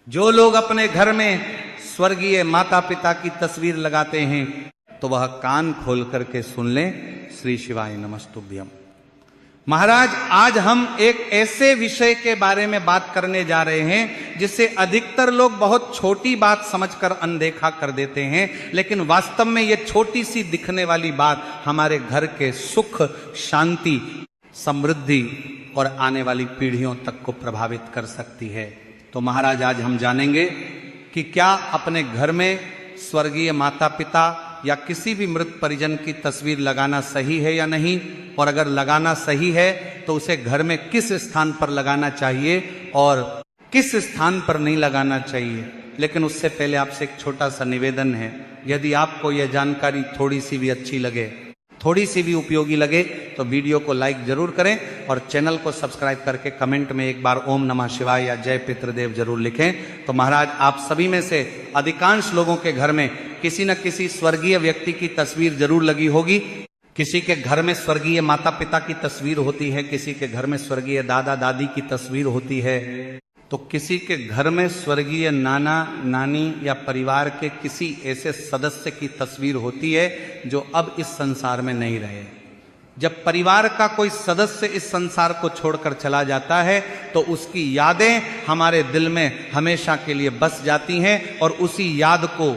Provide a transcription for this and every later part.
जो लोग अपने घर में स्वर्गीय माता पिता की तस्वीर लगाते हैं तो वह कान खोल करके सुन लें। श्री शिवाय नमस्तुभ्यम। महाराज, आज हम एक ऐसे विषय के बारे में बात करने जा रहे हैं जिसे अधिकतर लोग बहुत छोटी बात समझकर अनदेखा कर देते हैं, लेकिन वास्तव में यह छोटी सी दिखने वाली बात हमारे घर के सुख, शांति, समृद्धि और आने वाली पीढ़ियों तक को प्रभावित कर सकती है। तो महाराज, आज हम जानेंगे कि क्या अपने घर में स्वर्गीय माता पिता या किसी भी मृत परिजन की तस्वीर लगाना सही है या नहीं, और अगर लगाना सही है तो उसे घर में किस स्थान पर लगाना चाहिए और किस स्थान पर नहीं लगाना चाहिए। लेकिन उससे पहले आपसे एक छोटा सा निवेदन है, यदि आपको यह जानकारी थोड़ी सी भी अच्छी लगे, थोड़ी सी भी उपयोगी लगे, तो वीडियो को लाइक जरूर करें और चैनल को सब्सक्राइब करके कमेंट में एक बार ओम नमः शिवाय या जय पितृदेव जरूर लिखें। तो महाराज, आप सभी में से अधिकांश लोगों के घर में किसी न किसी स्वर्गीय व्यक्ति की तस्वीर जरूर लगी होगी। किसी के घर में स्वर्गीय माता पिता की तस्वीर होती है, किसी के घर में स्वर्गीय दादा दादी की तस्वीर होती है, तो किसी के घर में स्वर्गीय नाना नानी या परिवार के किसी ऐसे सदस्य की तस्वीर होती है जो अब इस संसार में नहीं रहे। जब परिवार का कोई सदस्य इस संसार को छोड़कर चला जाता है तो उसकी यादें हमारे दिल में हमेशा के लिए बस जाती हैं, और उसी याद को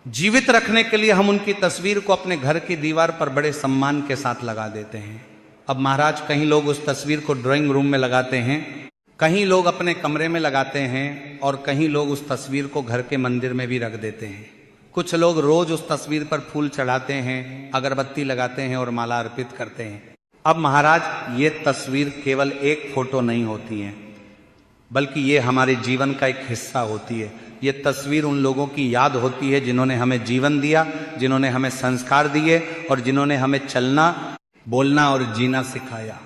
जीवित रखने के लिए हम उनकी तस्वीर को अपने घर की दीवार पर बड़े सम्मान के साथ लगा देते हैं। अब महाराज, कहीं लोग उस तस्वीर को ड्राइंग रूम में लगाते हैं, कहीं लोग अपने कमरे में लगाते हैं, और कहीं लोग उस तस्वीर को घर के मंदिर में भी रख देते हैं। कुछ लोग रोज उस तस्वीर पर फूल चढ़ाते हैं, अगरबत्ती लगाते हैं और माला अर्पित करते हैं। अब महाराज, ये तस्वीर केवल एक फोटो नहीं होती है, बल्कि ये हमारे जीवन का एक हिस्सा होती है। ये तस्वीर उन लोगों की याद होती है जिन्होंने हमें जीवन दिया, जिन्होंने हमें संस्कार दिए और जिन्होंने हमें चलना, बोलना और जीना सिखाया।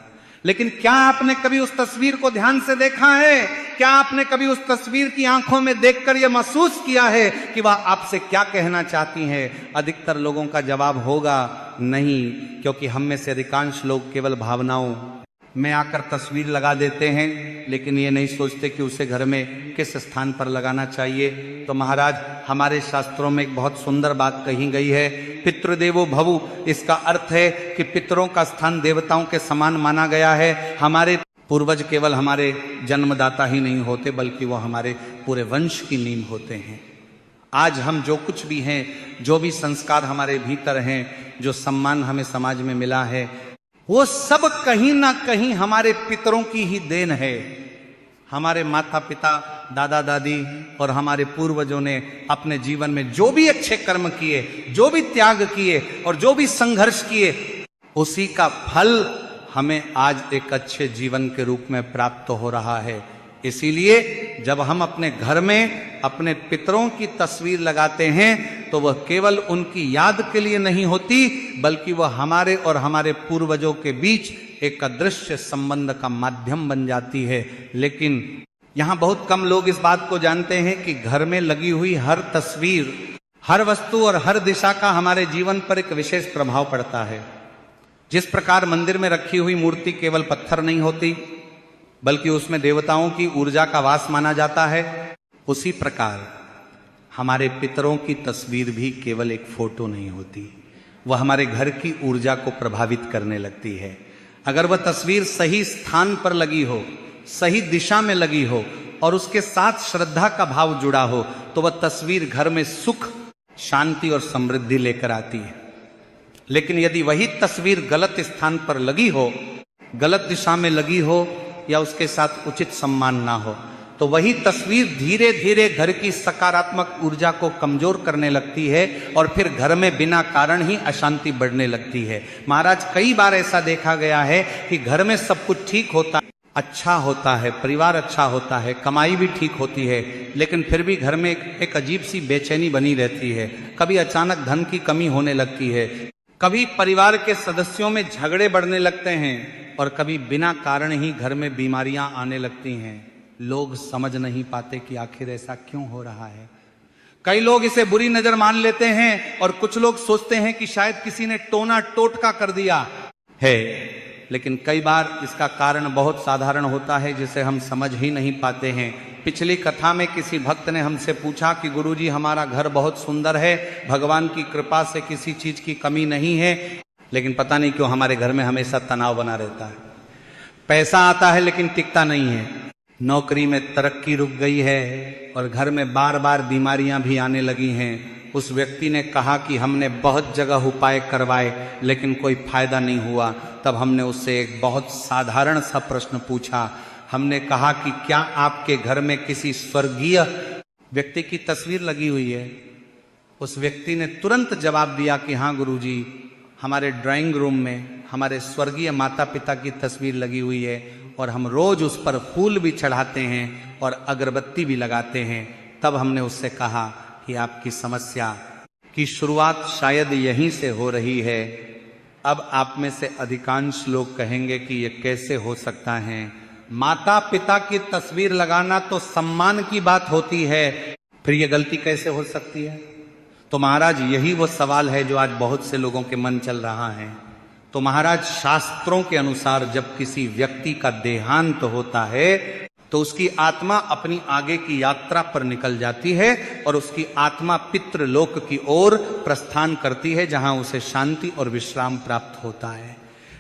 लेकिन क्या आपने कभी उस तस्वीर को ध्यान से देखा है? क्या आपने कभी उस तस्वीर की आंखों में देखकर यह महसूस किया है कि वह आपसे क्या कहना चाहती हैं? अधिकतर लोगों का जवाब होगा नहीं, क्योंकि हम में से अधिकांश लोग केवल भावनाओं में आकर तस्वीर लगा देते हैं, लेकिन ये नहीं सोचते कि उसे घर में किस स्थान पर लगाना चाहिए। तो महाराज, हमारे शास्त्रों में एक बहुत सुंदर बात कही गई है, पितृदेवो भवु। इसका अर्थ है कि पितरों का स्थान देवताओं के समान माना गया है। हमारे पूर्वज केवल हमारे जन्मदाता ही नहीं होते, बल्कि वो हमारे पूरे वंश की नींव होते हैं। आज हम जो कुछ भी हैं, जो भी संस्कार हमारे भीतर हैं, जो सम्मान हमें समाज में मिला है, वो सब कहीं ना कहीं हमारे पितरों की ही देन है। हमारे माता पिता, दादा दादी और हमारे पूर्वजों ने अपने जीवन में जो भी अच्छे कर्म किए, जो भी त्याग किए और जो भी संघर्ष किए, उसी का फल हमें आज एक अच्छे जीवन के रूप में प्राप्त हो रहा है। इसीलिए जब हम अपने घर में अपने पितरों की तस्वीर लगाते हैं तो वह केवल उनकी याद के लिए नहीं होती, बल्कि वह हमारे और हमारे पूर्वजों के बीच एक अदृश्य संबंध का माध्यम बन जाती है। लेकिन यहाँ बहुत कम लोग इस बात को जानते हैं कि घर में लगी हुई हर तस्वीर, हर वस्तु और हर दिशा का हमारे जीवन पर एक विशेष प्रभाव पड़ता है। जिस प्रकार मंदिर में रखी हुई मूर्ति केवल पत्थर नहीं होती, बल्कि उसमें देवताओं की ऊर्जा का वास माना जाता है, उसी प्रकार हमारे पितरों की तस्वीर भी केवल एक फोटो नहीं होती, वह हमारे घर की ऊर्जा को प्रभावित करने लगती है। अगर वह तस्वीर सही स्थान पर लगी हो, सही दिशा में लगी हो और उसके साथ श्रद्धा का भाव जुड़ा हो, तो वह तस्वीर घर में सुख, शांति और समृद्धि लेकर आती है। लेकिन यदि वही तस्वीर गलत स्थान पर लगी हो, गलत दिशा में लगी हो या उसके साथ उचित सम्मान ना हो, तो वही तस्वीर धीरे धीरे घर की सकारात्मक ऊर्जा को कमजोर करने लगती है और फिर घर में बिना कारण ही अशांति बढ़ने लगती है। महाराज, कई बार ऐसा देखा गया है कि घर में सब कुछ ठीक होता है, अच्छा होता है, परिवार अच्छा होता है, कमाई भी ठीक होती है, लेकिन फिर भी घर में एक अजीब सी बेचैनी बनी रहती है। कभी अचानक धन की कमी होने लगती है, कभी परिवार के सदस्यों में झगड़े बढ़ने लगते हैं और कभी बिना कारण ही घर में बीमारियां आने लगती हैं। लोग समझ नहीं पाते कि आखिर ऐसा क्यों हो रहा है। कई लोग इसे बुरी नजर मान लेते हैं और कुछ लोग सोचते हैं कि शायद किसी ने टोना टोटका कर दिया है। लेकिन कई बार इसका कारण बहुत साधारण होता है जिसे हम समझ ही नहीं पाते हैं। पिछली कथा में किसी भक्त ने हमसे पूछा कि गुरुजी हमारा घर बहुत सुंदर है, भगवान की कृपा से किसी चीज की कमी नहीं है, लेकिन पता नहीं क्यों हमारे घर में हमेशा तनाव बना रहता है। पैसा आता है लेकिन टिकता नहीं है, नौकरी में तरक्की रुक गई है और घर में बार बार बीमारियां भी आने लगी हैं। उस व्यक्ति ने कहा कि हमने बहुत जगह उपाय करवाए लेकिन कोई फायदा नहीं हुआ। तब हमने उससे एक बहुत साधारण सा प्रश्न पूछा। हमने कहा कि क्या आपके घर में किसी स्वर्गीय व्यक्ति की तस्वीर लगी हुई है? उस व्यक्ति ने तुरंत जवाब दिया कि हाँ गुरुजी, हमारे ड्राइंग रूम में हमारे स्वर्गीय माता पिता की तस्वीर लगी हुई है और हम रोज उस पर फूल भी चढ़ाते हैं और अगरबत्ती भी लगाते हैं। तब हमने उससे कहा कि आपकी समस्या की शुरुआत शायद यहीं से हो रही है। अब आप में से अधिकांश लोग कहेंगे कि ये कैसे हो सकता है? माता पिता की तस्वीर लगाना तो सम्मान की बात होती है, फिर ये गलती कैसे हो सकती है? तो महाराज यही वो सवाल है जो आज बहुत से लोगों के मन चल रहा है। तो महाराज शास्त्रों के अनुसार जब किसी व्यक्ति का देहांत होता है तो उसकी आत्मा अपनी आगे की यात्रा पर निकल जाती है और उसकी आत्मा पितृलोक की ओर प्रस्थान करती है, जहां उसे शांति और विश्राम प्राप्त होता है।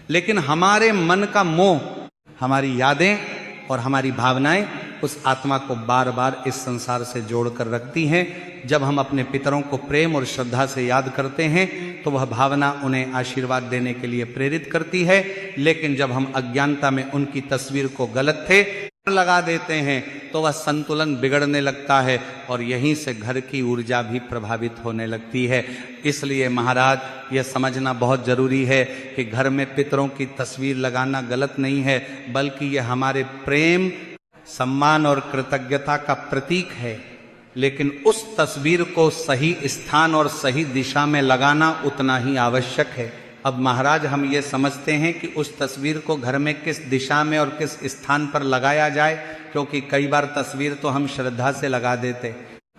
लेकिन हमारे मन का मोह, हमारी यादें और हमारी भावनाएं उस आत्मा को बार बार इस संसार से जोड़कर रखती हैं। जब हम अपने पितरों को प्रेम और श्रद्धा से याद करते हैं तो वह भावना उन्हें आशीर्वाद देने के लिए प्रेरित करती है। लेकिन जब हम अज्ञानता में उनकी तस्वीर को गलत थे लगा देते हैं तो वह संतुलन बिगड़ने लगता है और यहीं से घर की ऊर्जा भी प्रभावित होने लगती है। इसलिए महाराज यह समझना बहुत जरूरी है कि घर में पितरों की तस्वीर लगाना गलत नहीं है, बल्कि यह हमारे प्रेम, सम्मान और कृतज्ञता का प्रतीक है। लेकिन उस तस्वीर को सही स्थान और सही दिशा में लगाना उतना ही आवश्यक है। अब महाराज हम ये समझते हैं कि उस तस्वीर को घर में किस दिशा में और किस स्थान पर लगाया जाए, क्योंकि कई बार तस्वीर तो हम श्रद्धा से लगा देते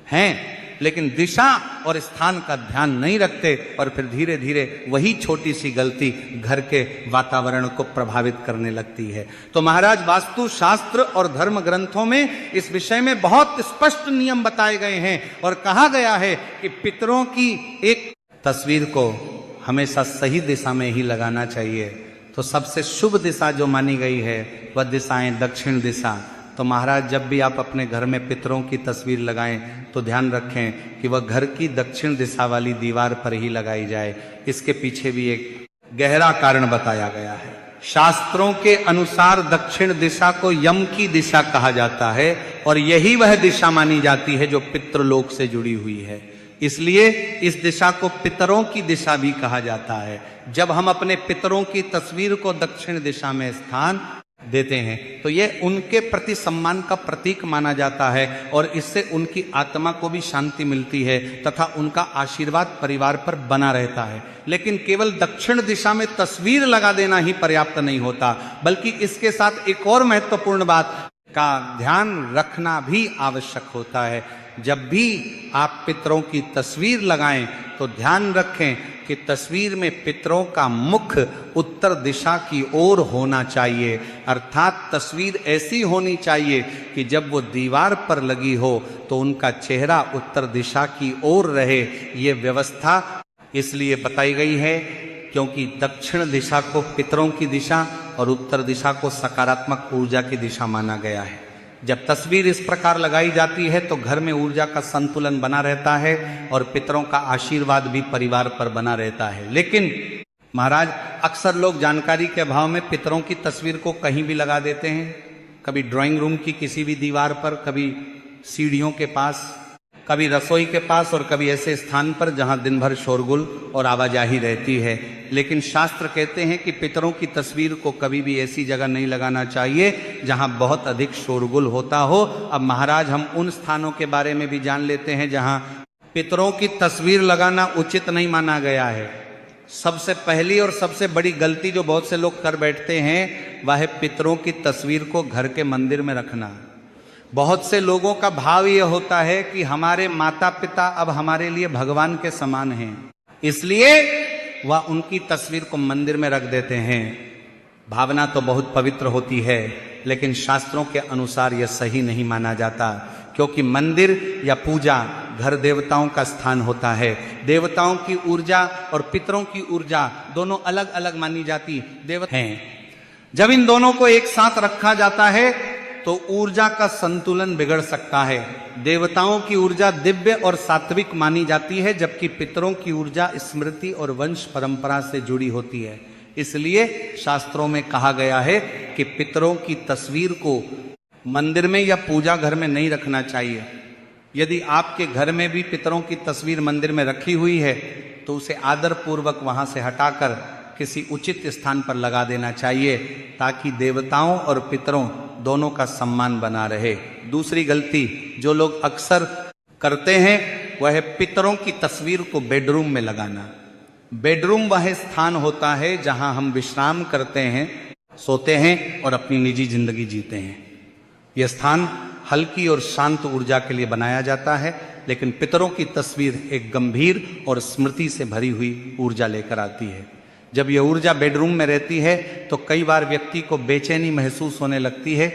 हैं लेकिन दिशा और स्थान का ध्यान नहीं रखते और फिर धीरे धीरे वही छोटी सी गलती घर के वातावरण को प्रभावित करने लगती है। तो महाराज वास्तु शास्त्र और धर्म ग्रंथों में इस विषय में बहुत स्पष्ट नियम बताए गए हैं और कहा गया है कि पितरों की एक तस्वीर को हमेशा सही दिशा में ही लगाना चाहिए। तो सबसे शुभ दिशा जो मानी गई है वह दिशाएं दक्षिण दिशा। तो महाराज जब भी आप अपने घर में पितरों की तस्वीर लगाएं तो ध्यान रखें कि वह घर की दक्षिण दिशा वाली दीवार पर ही लगाई जाए। इसके पीछे भी एक गहरा कारण बताया गया है। शास्त्रों के अनुसार दक्षिण दिशा को यम की दिशा कहा जाता है और यही वह दिशा मानी जाती है जो पितृलोक से जुड़ी हुई है। इसलिए इस दिशा को पितरों की दिशा भी कहा जाता है। जब हम अपने पितरों की तस्वीर को दक्षिण दिशा में स्थान देते हैं तो यह उनके प्रति सम्मान का प्रतीक माना जाता है और इससे उनकी आत्मा को भी शांति मिलती है तथा उनका आशीर्वाद परिवार पर बना रहता है। लेकिन केवल दक्षिण दिशा में तस्वीर लगा देना ही पर्याप्त नहीं होता, बल्कि इसके साथ एक और महत्वपूर्ण बात का ध्यान रखना भी आवश्यक होता है। जब भी आप पितरों की तस्वीर लगाएं तो ध्यान रखें कि तस्वीर में पितरों का मुख उत्तर दिशा की ओर होना चाहिए, अर्थात तस्वीर ऐसी होनी चाहिए कि जब वो दीवार पर लगी हो तो उनका चेहरा उत्तर दिशा की ओर रहे। ये व्यवस्था इसलिए बताई गई है क्योंकि दक्षिण दिशा को पितरों की दिशा और उत्तर दिशा को सकारात्मक ऊर्जा की दिशा माना गया है। जब तस्वीर इस प्रकार लगाई जाती है तो घर में ऊर्जा का संतुलन बना रहता है और पितरों का आशीर्वाद भी परिवार पर बना रहता है। लेकिन महाराज अक्सर लोग जानकारी के अभाव में पितरों की तस्वीर को कहीं भी लगा देते हैं, कभी ड्राइंग रूम की किसी भी दीवार पर, कभी सीढ़ियों के पास, कभी रसोई के पास और कभी ऐसे स्थान पर जहां दिन भर शोरगुल और आवाजाही रहती है। लेकिन शास्त्र कहते हैं कि पितरों की तस्वीर को कभी भी ऐसी जगह नहीं लगाना चाहिए जहां बहुत अधिक शोरगुल होता हो। अब महाराज हम उन स्थानों के बारे में भी जान लेते हैं जहां पितरों की तस्वीर लगाना उचित नहीं माना गया है। सबसे पहली और सबसे बड़ी गलती जो बहुत से लोग कर बैठते हैं वह है पितरों की तस्वीर को घर के मंदिर में रखना। बहुत से लोगों का भाव यह होता है कि हमारे माता पिता अब हमारे लिए भगवान के समान हैं, इसलिए वह उनकी तस्वीर को मंदिर में रख देते हैं। भावना तो बहुत पवित्र होती है, लेकिन शास्त्रों के अनुसार यह सही नहीं माना जाता, क्योंकि मंदिर या पूजा घर देवताओं का स्थान होता है। देवताओं की ऊर्जा और पितरों की ऊर्जा दोनों अलग अलग मानी जाती देवता हैं। जब इन दोनों को एक साथ रखा जाता है तो ऊर्जा का संतुलन बिगड़ सकता है। देवताओं की ऊर्जा दिव्य और सात्विक मानी जाती है, जबकि पितरों की ऊर्जा स्मृति और वंश परंपरा से जुड़ी होती है। इसलिए शास्त्रों में कहा गया है कि पितरों की तस्वीर को मंदिर में या पूजा घर में नहीं रखना चाहिए। यदि आपके घर में भी पितरों की तस्वीर मंदिर में रखी हुई है तो उसे आदर पूर्वक वहां से हटाकर किसी उचित स्थान पर लगा देना चाहिए, ताकि देवताओं और पितरों दोनों का सम्मान बना रहे। दूसरी गलती जो लोग अक्सर करते हैं वह है पितरों की तस्वीर को बेडरूम में लगाना। बेडरूम वह स्थान होता है जहां हम विश्राम करते हैं, सोते हैं और अपनी निजी जिंदगी जीते हैं। यह स्थान हल्की और शांत ऊर्जा के लिए बनाया जाता है, लेकिन पितरों की तस्वीर एक गंभीर और स्मृति से भरी हुई ऊर्जा लेकर आती है। जब यह ऊर्जा बेडरूम में रहती है तो कई बार व्यक्ति को बेचैनी महसूस होने लगती है,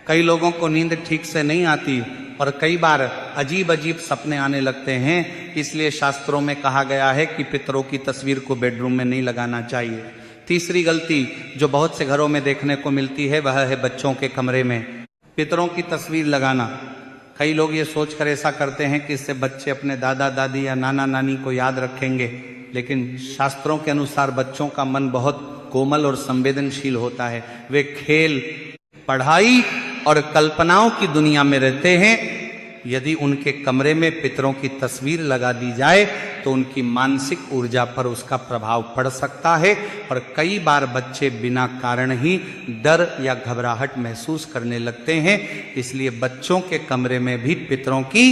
कई लोगों को नींद ठीक से नहीं आती और कई बार अजीब अजीब सपने आने लगते हैं। इसलिए शास्त्रों में कहा गया है कि पितरों की तस्वीर को बेडरूम में नहीं लगाना चाहिए। तीसरी गलती जो बहुत से घरों में देखने को मिलती है वह है बच्चों के कमरे में पितरों की तस्वीर लगाना। कई लोग ये सोचकर ऐसा करते हैं कि इससे बच्चे अपने दादा दादी या नाना नानी को याद रखेंगे, लेकिन शास्त्रों के अनुसार बच्चों का मन बहुत कोमल और संवेदनशील होता है। वे खेल, पढ़ाई और कल्पनाओं की दुनिया में रहते हैं। यदि उनके कमरे में पितरों की तस्वीर लगा दी जाए तो उनकी मानसिक ऊर्जा पर उसका प्रभाव पड़ सकता है और कई बार बच्चे बिना कारण ही डर या घबराहट महसूस करने लगते हैं। इसलिए बच्चों के कमरे में भी पितरों की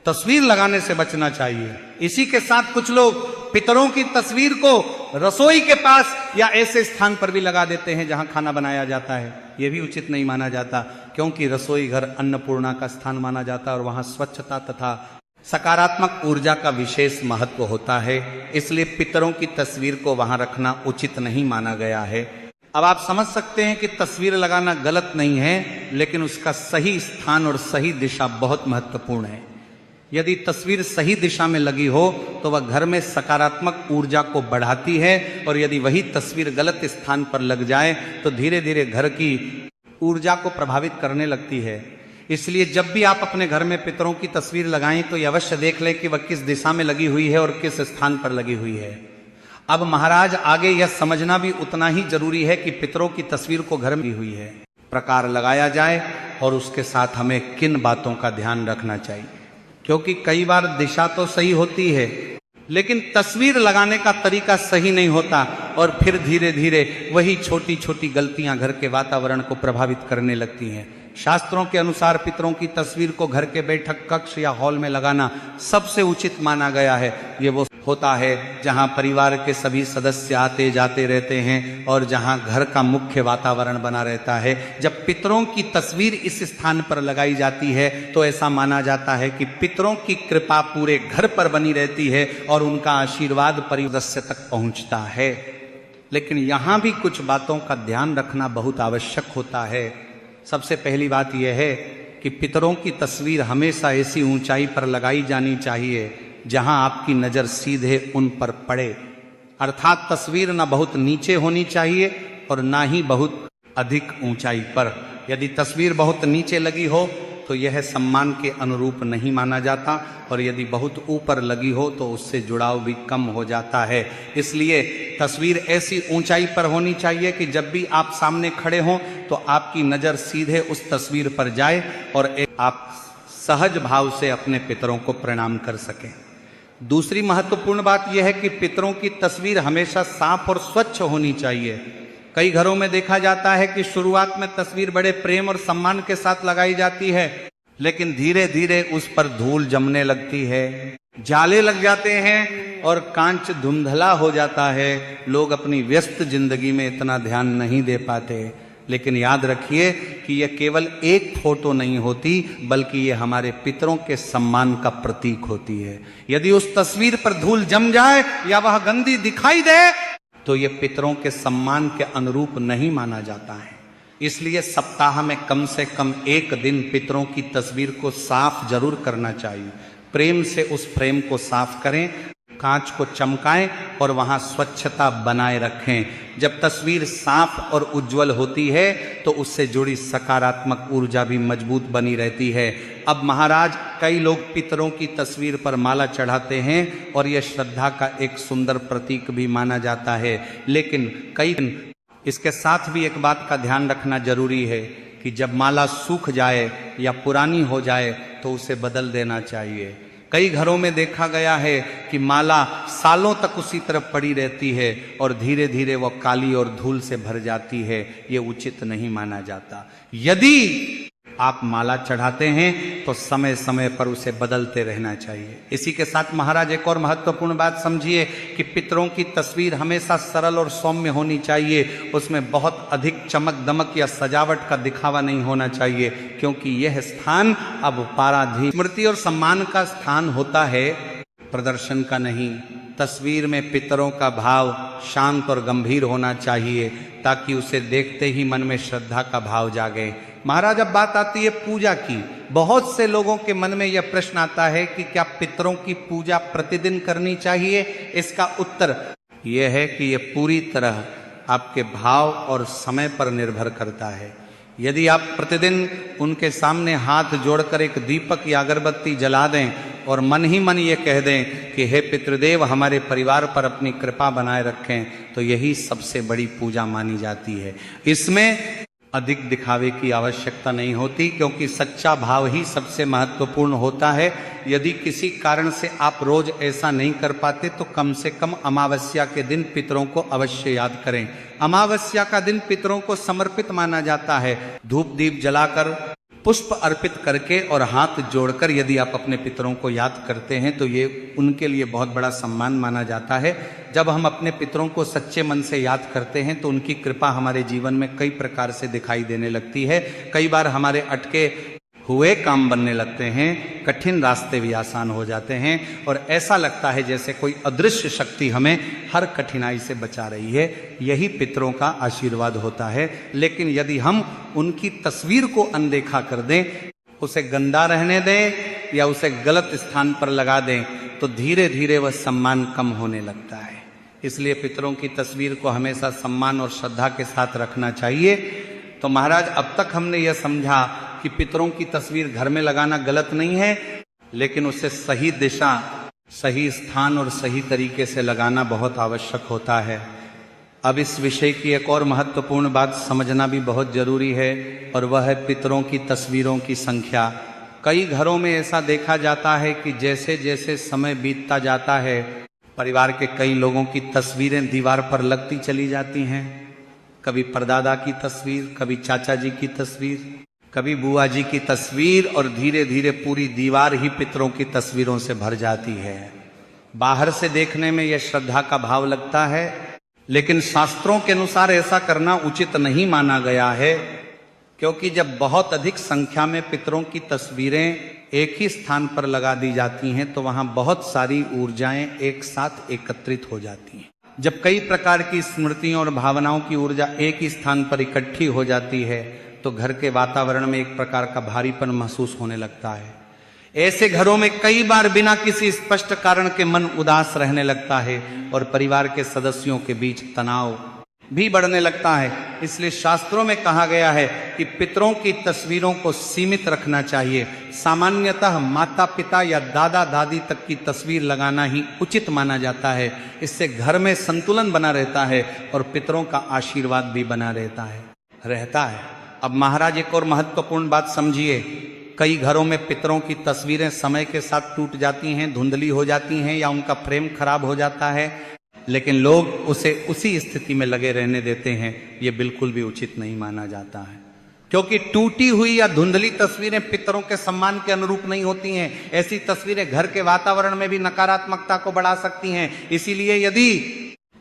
तस्वीर लगाने से बचना चाहिए। इसी के साथ कुछ लोग पितरों की तस्वीर को रसोई के पास या ऐसे स्थान पर भी लगा देते हैं जहां खाना बनाया जाता है। यह भी उचित नहीं माना जाता, क्योंकि रसोई घर अन्नपूर्णा का स्थान माना जाता है और वहां स्वच्छता तथा सकारात्मक ऊर्जा का विशेष महत्व होता है। इसलिए पितरों की तस्वीर को वहां रखना उचित नहीं माना गया है। अब आप समझ सकते हैं कि तस्वीर लगाना गलत नहीं है, लेकिन उसका सही स्थान और सही दिशा बहुत महत्वपूर्ण है। यदि तस्वीर सही दिशा में लगी हो तो वह घर में सकारात्मक ऊर्जा को बढ़ाती है, और यदि वही तस्वीर गलत स्थान पर लग जाए तो धीरे धीरे घर की ऊर्जा को प्रभावित करने लगती है। इसलिए जब भी आप अपने घर में पितरों की तस्वीर लगाएं तो यह अवश्य देख लें कि वह किस दिशा में लगी हुई है और किस स्थान पर लगी हुई है। अब महाराज आगे यह समझना भी उतना ही जरूरी है कि पितरों की तस्वीर को घर में लगी हुई है प्रकार लगाया जाए और उसके साथ हमें किन बातों का ध्यान रखना चाहिए, क्योंकि कई बार दिशा तो सही होती है लेकिन तस्वीर लगाने का तरीका सही नहीं होता और फिर धीरे धीरे वही छोटी छोटी गलतियां घर के वातावरण को प्रभावित करने लगती हैं। शास्त्रों के अनुसार पितरों की तस्वीर को घर के बैठक कक्ष या हॉल में लगाना सबसे उचित माना गया है। ये वो होता है जहां परिवार के सभी सदस्य आते जाते रहते हैं और जहां घर का मुख्य वातावरण बना रहता है। जब पितरों की तस्वीर इस स्थान पर लगाई जाती है तो ऐसा माना जाता है कि पितरों की कृपा पूरे घर पर बनी रहती है और उनका आशीर्वाद परिवार तक पहुंचता है। लेकिन यहां भी कुछ बातों का ध्यान रखना बहुत आवश्यक होता है। सबसे पहली बात यह है कि पितरों की तस्वीर हमेशा ऐसी ऊंचाई पर लगाई जानी चाहिए जहां आपकी नजर सीधे उन पर पड़े, अर्थात तस्वीर ना बहुत नीचे होनी चाहिए और ना ही बहुत अधिक ऊंचाई पर। यदि तस्वीर बहुत नीचे लगी हो तो यह सम्मान के अनुरूप नहीं माना जाता, और यदि बहुत ऊपर लगी हो तो उससे जुड़ाव भी कम हो जाता है। इसलिए तस्वीर ऐसी ऊंचाई पर होनी चाहिए कि जब भी आप सामने खड़े हों तो आपकी नज़र सीधे उस तस्वीर पर जाए और आप सहज भाव से अपने पितरों को प्रणाम कर सकें। दूसरी महत्वपूर्ण बात यह है कि पितरों की तस्वीर हमेशा साफ और स्वच्छ होनी चाहिए। कई घरों में देखा जाता है कि शुरुआत में तस्वीर बड़े प्रेम और सम्मान के साथ लगाई जाती है, लेकिन धीरे धीरे उस पर धूल जमने लगती है, जाले लग जाते हैं और कांच धुंधला हो जाता है। लोग अपनी व्यस्त जिंदगी में इतना ध्यान नहीं दे पाते। लेकिन याद रखिए कि यह केवल एक फोटो नहीं होती, बल्कि यह हमारे पितरों के सम्मान का प्रतीक होती है। यदि उस तस्वीर पर धूल जम जाए या वह गंदी दिखाई दे तो ये पितरों के सम्मान के अनुरूप नहीं माना जाता है। इसलिए सप्ताह में कम से कम एक दिन पितरों की तस्वीर को साफ जरूर करना चाहिए। प्रेम से उस फ्रेम को साफ करें, कांच को चमकाएं और वहां स्वच्छता बनाए रखें। जब तस्वीर साफ और उज्जवल होती है तो उससे जुड़ी सकारात्मक ऊर्जा भी मजबूत बनी रहती है। अब महाराज, कई लोग पितरों की तस्वीर पर माला चढ़ाते हैं और यह श्रद्धा का एक सुंदर प्रतीक भी माना जाता है, लेकिन इसके साथ भी एक बात का ध्यान रखना जरूरी है कि जब माला सूख जाए या पुरानी हो जाए तो उसे बदल देना चाहिए। कई घरों में देखा गया है कि माला सालों तक उसी तरफ पड़ी रहती है और धीरे धीरे वह काली और धूल से भर जाती है। ये उचित नहीं माना जाता। यदि आप माला चढ़ाते हैं तो समय समय पर उसे बदलते रहना चाहिए। इसी के साथ महाराज एक और महत्वपूर्ण बात समझिए कि पितरों की तस्वीर हमेशा सरल और सौम्य होनी चाहिए। उसमें बहुत अधिक चमक दमक या सजावट का दिखावा नहीं होना चाहिए, क्योंकि यह स्थान अब पाराधीन स्मृति और सम्मान का स्थान होता है, प्रदर्शन का नहीं। तस्वीर में पितरों का भाव शांत और गंभीर होना चाहिए ताकि उसे देखते ही मन में श्रद्धा का भाव जागे। महाराज, अब बात आती है पूजा की। बहुत से लोगों के मन में यह प्रश्न आता है कि क्या पितरों की पूजा प्रतिदिन करनी चाहिए? इसका उत्तर यह है कि यह पूरी तरह आपके भाव और समय पर निर्भर करता है। यदि आप प्रतिदिन उनके सामने हाथ जोड़कर एक दीपक या अगरबत्ती जला दें और मन ही मन ये कह दें कि हे पितृदेव, हमारे परिवार पर अपनी कृपा बनाए रखें, तो यही सबसे बड़ी पूजा मानी जाती है। इसमें अधिक दिखावे की आवश्यकता नहीं होती, क्योंकि सच्चा भाव ही सबसे महत्वपूर्ण होता है। यदि किसी कारण से आप रोज ऐसा नहीं कर पाते तो कम से कम अमावस्या के दिन पितरों को अवश्य याद करें। अमावस्या का दिन पितरों को समर्पित माना जाता है। धूप दीप जलाकर, पुष्प अर्पित करके और हाथ जोड़कर यदि आप अपने पितरों को याद करते हैं तो ये उनके लिए बहुत बड़ा सम्मान माना जाता है। जब हम अपने पितरों को सच्चे मन से याद करते हैं तो उनकी कृपा हमारे जीवन में कई प्रकार से दिखाई देने लगती है। कई बार हमारे अटके हुए काम बनने लगते हैं, कठिन रास्ते भी आसान हो जाते हैं और ऐसा लगता है जैसे कोई अदृश्य शक्ति हमें हर कठिनाई से बचा रही है। यही पितरों का आशीर्वाद होता है। लेकिन यदि हम उनकी तस्वीर को अनदेखा कर दें, उसे गंदा रहने दें या उसे गलत स्थान पर लगा दें, तो धीरे धीरे वह सम्मान कम होने लगता है। इसलिए पितरों की तस्वीर को हमेशा सम्मान और श्रद्धा के साथ रखना चाहिए। तो महाराज, अब तक हमने यह समझा कि पितरों की तस्वीर घर में लगाना गलत नहीं है, लेकिन उसे सही दिशा, सही स्थान और सही तरीके से लगाना बहुत आवश्यक होता है। अब इस विषय की एक और महत्वपूर्ण बात समझना भी बहुत जरूरी है, और वह है पितरों की तस्वीरों की संख्या। कई घरों में ऐसा देखा जाता है कि जैसे जैसे समय बीतता जाता है, परिवार के कई लोगों की तस्वीरें दीवार पर लगती चली जाती हैं। कभी परदादा की तस्वीर, कभी चाचा जी की तस्वीर, कभी बुआ जी की तस्वीर, और धीरे धीरे पूरी दीवार ही पितरों की तस्वीरों से भर जाती है। बाहर से देखने में यह श्रद्धा का भाव लगता है, लेकिन शास्त्रों के अनुसार ऐसा करना उचित नहीं माना गया है, क्योंकि जब बहुत अधिक संख्या में पितरों की तस्वीरें एक ही स्थान पर लगा दी जाती हैं तो वहां बहुत सारी ऊर्जाएं एक साथ एकत्रित हो जाती हैं। जब कई प्रकार की स्मृतियों और भावनाओं की ऊर्जा एक ही स्थान पर इकट्ठी हो जाती है तो घर के वातावरण में एक प्रकार का भारीपन महसूस होने लगता है। ऐसे घरों में कई बार बिना किसी स्पष्ट कारण के मन उदास रहने लगता है और परिवार के सदस्यों के बीच तनाव भी बढ़ने लगता है। इसलिए शास्त्रों में कहा गया है कि पितरों की तस्वीरों को सीमित रखना चाहिए। सामान्यतः माता पिता या दादा दादी तक की तस्वीर लगाना ही उचित माना जाता है। इससे घर में संतुलन बना रहता है और पितरों का आशीर्वाद भी बना रहता है। अब महाराज, एक और महत्वपूर्ण बात समझिए। कई घरों में पितरों की तस्वीरें समय के साथ टूट जाती हैं, धुंधली हो जाती हैं या उनका फ्रेम खराब हो जाता है, लेकिन लोग उसे उसी स्थिति में लगे रहने देते हैं। ये बिल्कुल भी उचित नहीं माना जाता है, क्योंकि टूटी हुई या धुंधली तस्वीरें पितरों के सम्मान के अनुरूप नहीं होती हैं। ऐसी तस्वीरें घर के वातावरण में भी नकारात्मकता को बढ़ा सकती हैं। इसीलिए यदि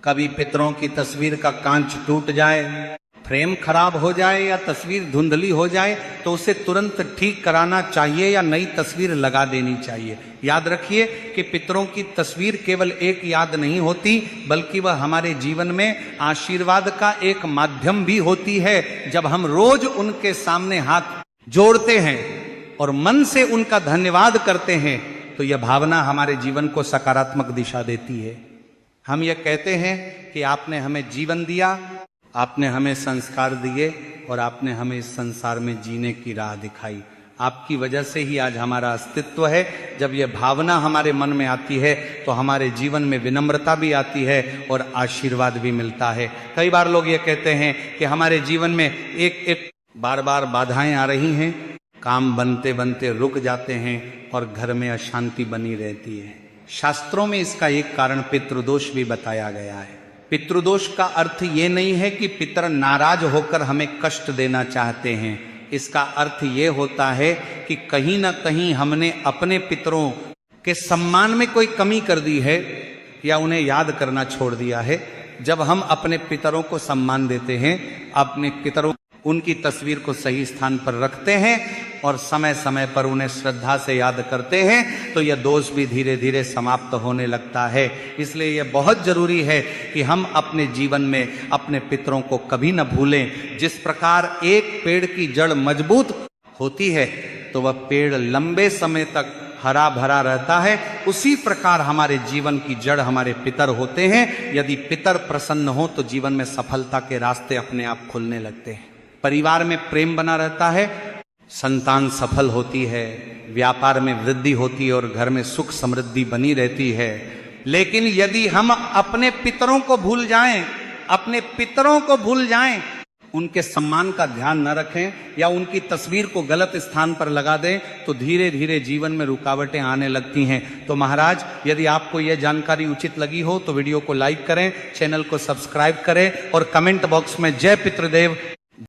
कभी पितरों की तस्वीर का कांच टूट जाए, फ्रेम खराब हो जाए या तस्वीर धुंधली हो जाए तो उसे तुरंत ठीक कराना चाहिए या नई तस्वीर लगा देनी चाहिए। याद रखिए कि पितरों की तस्वीर केवल एक याद नहीं होती, बल्कि वह हमारे जीवन में आशीर्वाद का एक माध्यम भी होती है। जब हम रोज उनके सामने हाथ जोड़ते हैं और मन से उनका धन्यवाद करते हैं तो यह भावना हमारे जीवन को सकारात्मक दिशा देती है। हम यह कहते हैं कि आपने हमें जीवन दिया, आपने हमें संस्कार दिए और आपने हमें इस संसार में जीने की राह दिखाई। आपकी वजह से ही आज हमारा अस्तित्व है। जब यह भावना हमारे मन में आती है तो हमारे जीवन में विनम्रता भी आती है और आशीर्वाद भी मिलता है। कई बार लोग ये कहते हैं कि हमारे जीवन में एक बार बार बाधाएं आ रही हैं, काम बनते बनते रुक जाते हैं और घर में अशांति बनी रहती है। शास्त्रों में इसका एक कारण पितृदोष भी बताया गया है। पितृदोष का अर्थ ये नहीं है कि पितर नाराज होकर हमें कष्ट देना चाहते हैं। इसका अर्थ ये होता है कि कहीं ना कहीं हमने अपने पितरों के सम्मान में कोई कमी कर दी है या उन्हें याद करना छोड़ दिया है। जब हम अपने पितरों को सम्मान देते हैं, अपने पितरों उनकी तस्वीर को सही स्थान पर रखते हैं और समय समय पर उन्हें श्रद्धा से याद करते हैं तो यह दोष भी धीरे धीरे समाप्त होने लगता है। इसलिए यह बहुत जरूरी है कि हम अपने जीवन में अपने पितरों को कभी न भूलें। जिस प्रकार एक पेड़ की जड़ मजबूत होती है तो वह पेड़ लंबे समय तक हरा भरा रहता है, उसी प्रकार हमारे जीवन की जड़ हमारे पितर होते हैं। यदि पितर प्रसन्न हो तो जीवन में सफलता के रास्ते अपने आप खुलने लगते हैं। परिवार में प्रेम बना रहता है, संतान सफल होती है, व्यापार में वृद्धि होती है और घर में सुख समृद्धि बनी रहती है। लेकिन यदि हम अपने पितरों को भूल जाएं, अपने पितरों को भूल जाएं, उनके सम्मान का ध्यान न रखें या उनकी तस्वीर को गलत स्थान पर लगा दें तो धीरे धीरे जीवन में रुकावटें आने लगती हैं। तो महाराज, यदि आपको यह जानकारी उचित लगी हो तो वीडियो को लाइक करें, चैनल को सब्सक्राइब करें और कमेंट बॉक्स में जय पितृदेव